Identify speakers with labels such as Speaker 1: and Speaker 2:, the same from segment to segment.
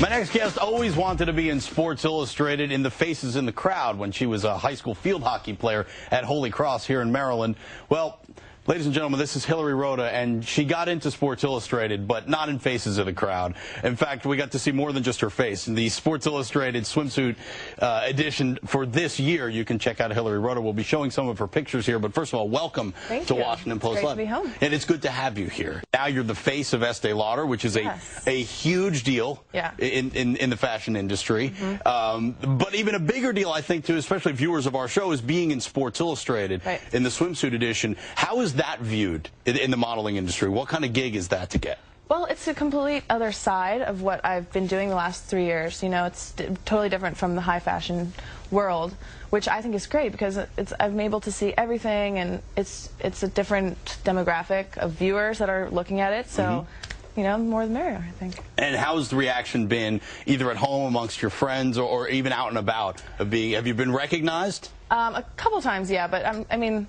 Speaker 1: My next guest always wanted to be in Sports Illustrated in the Faces in the Crowd when she was a high school field hockey player at Holy Cross here in Maryland. Well, ladies and gentlemen, this is Hilary Rhoda, and she got into Sports Illustrated, but not in Faces of the Crowd. In fact, we got to see more than just her face. In the Sports Illustrated Swimsuit Edition for this year, you can check out Hilary Rhoda. We'll be showing some of her pictures here, but first of all, welcome to Washington Post Live.
Speaker 2: Great to be home.
Speaker 1: And it's good to have you here. Now you're the face of Estee Lauder, which is a huge deal in the fashion industry. But even a bigger deal, I think, to especially viewers of our show, is being in Sports Illustrated in the Swimsuit Edition. How is that viewed in the modeling industry? What kind of gig is that to get?
Speaker 2: Well, it's a complete other side of what I've been doing the last 3 years. You know, it's totally different from the high fashion world, which I think is great because I'm able to see everything, and it's a different demographic of viewers that are looking at it. So, you know, more the merrier, I think.
Speaker 1: And how's the reaction been, either at home amongst your friends or even out and about? Have you been recognized?
Speaker 2: A couple times, yeah, but I mean,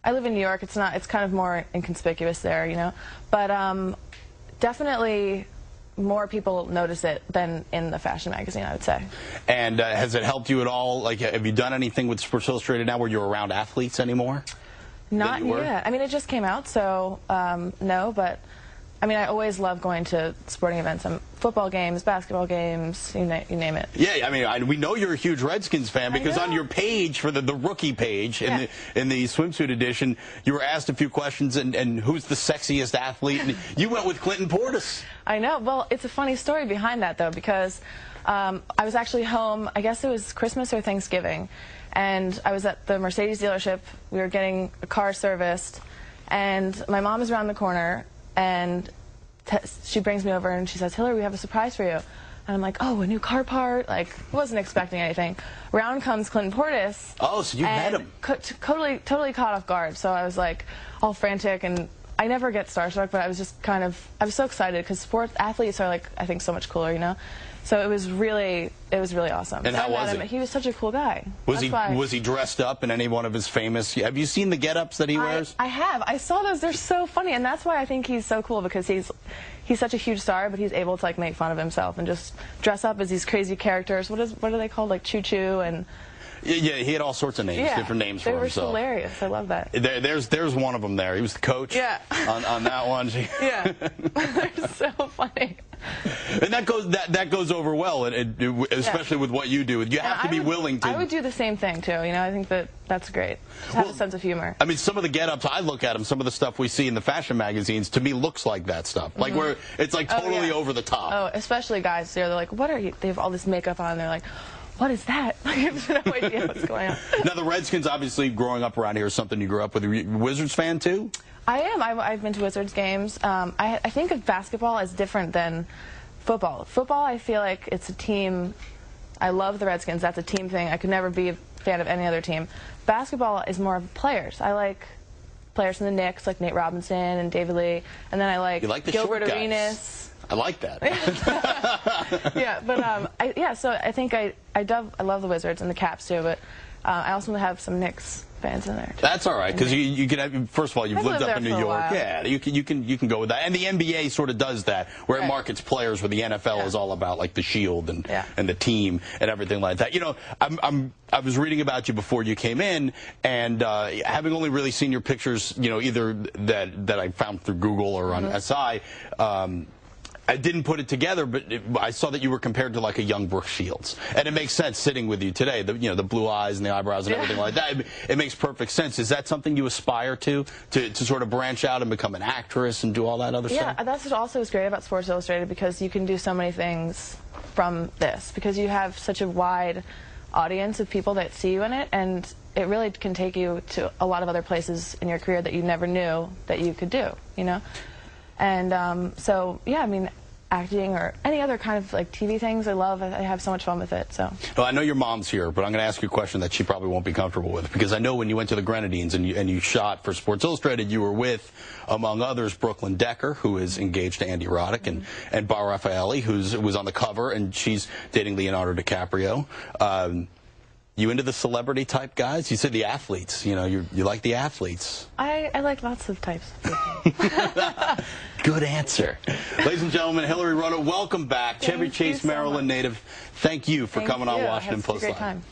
Speaker 2: I live in New York. It's kind of more inconspicuous there, you know. But definitely more people notice it than in the fashion magazine, I would say. And
Speaker 1: has it helped you at all? Like, have you done anything with Sports Illustrated now where you're around athletes anymore?
Speaker 2: Not yet. I mean, it just came out, so no, but I mean, I always love going to sporting events. Football games, basketball games, you name it.
Speaker 1: Yeah, I mean, we know you're a huge Redskins fan because on your page, for the rookie page in the swimsuit edition, you were asked a few questions, and who's the sexiest athlete? And you went with Clinton Portis.
Speaker 2: I know. Well, it's a funny story behind that, though, because I was actually home, I guess it was Christmas or Thanksgiving, and I was at the Mercedes dealership. We were getting a car serviced, and my mom is around the corner, and she brings me over and she says, "Hilary, we have a surprise for you." And I'm like, "Oh, a new car part?" Like, wasn't expecting anything. Around comes Clinton Portis.
Speaker 1: Oh, so you met him.
Speaker 2: Totally caught off guard. So I was like all frantic, and I never get starstruck, but I was just I was so excited because sports athletes are, like, I think, so much cooler, you know? So it was really awesome.
Speaker 1: And
Speaker 2: so
Speaker 1: how was he?
Speaker 2: He was such a cool guy.
Speaker 1: Was he dressed up in any one of his famous? Have you seen the get-ups that he wears?
Speaker 2: I have. I saw those. They're so funny, and that's why I think he's so cool, because he's such a huge star, but he's able to, like, make fun of himself and just dress up as these crazy characters. What are they called? Like Choo Choo and.
Speaker 1: Yeah, he had all sorts of names, different names for himself.
Speaker 2: They were hilarious. I love that.
Speaker 1: There's one of them there. He was the coach.
Speaker 2: Yeah.
Speaker 1: On that one.
Speaker 2: Yeah. They're so funny.
Speaker 1: And that goes over well, especially with what you do. You have to be willing to.
Speaker 2: I would do the same thing too. You know, I think that's great. To have a sense of humor.
Speaker 1: I mean, some of the get-ups, I look at them. Some of the stuff we see in the fashion magazines, to me, looks like that stuff. Like where it's like totally over the top.
Speaker 2: Oh, especially guys. They're like, "What are you?" They have all this makeup on. They're like, "What is that?" I have no idea what's going on.
Speaker 1: Now, the Redskins, obviously, growing up around here is something you grew up with. Are you a Wizards fan, too?
Speaker 2: I am. I've been to Wizards games. I think of basketball as different than football. Football, I feel like it's a team. I love the Redskins. That's a team thing. I could never be a fan of any other team. Basketball is more of players. I like players from the Knicks, like Nate Robinson and David Lee. And then I like Gilbert Arenas.
Speaker 1: I like that.
Speaker 2: Yeah, but so I think I love the Wizards and the Caps too, but I also have some Knicks fans in there too.
Speaker 1: That's all right, because you can have, first of all, you've lived up in New York. Yeah, you can go with that. And the NBA sort of does that, where it markets players, where the NFL is all about, like, the shield and the team and everything like that. You know, I was reading about you before you came in, and having only really seen your pictures, you know, either that I found through Google or on SI, I didn't put it together, but I saw that you were compared to, like, a young Brooke Shields, and it makes sense sitting with you today. The blue eyes and the eyebrows and everything like that. It makes perfect sense. Is that something you aspire to sort of branch out and become an actress and do all that other stuff?
Speaker 2: Yeah, that's what also is great about Sports Illustrated, because you can do so many things from this, because you have such a wide audience of people that see you in it, and it really can take you to a lot of other places in your career that you never knew that you could do, you know? And so, yeah, I mean, acting or any other kind of, like, TV things, I love. I have so much fun with it. So.
Speaker 1: Well, I know your mom's here, but I'm going to ask you a question that she probably won't be comfortable with, because I know when you went to the Grenadines and you shot for Sports Illustrated, you were with, among others, Brooklyn Decker, who is engaged to Andy Roddick, and Bar Raffaele, who was on the cover, and she's dating Leonardo DiCaprio. You into the celebrity type guys? You said the athletes. You know, you like the athletes.
Speaker 2: I like lots of types.
Speaker 1: Good answer. Ladies and gentlemen, Hilary Rhoda, welcome back. Chevy Chase, Maryland native. Thank you for coming on Washington Post Live.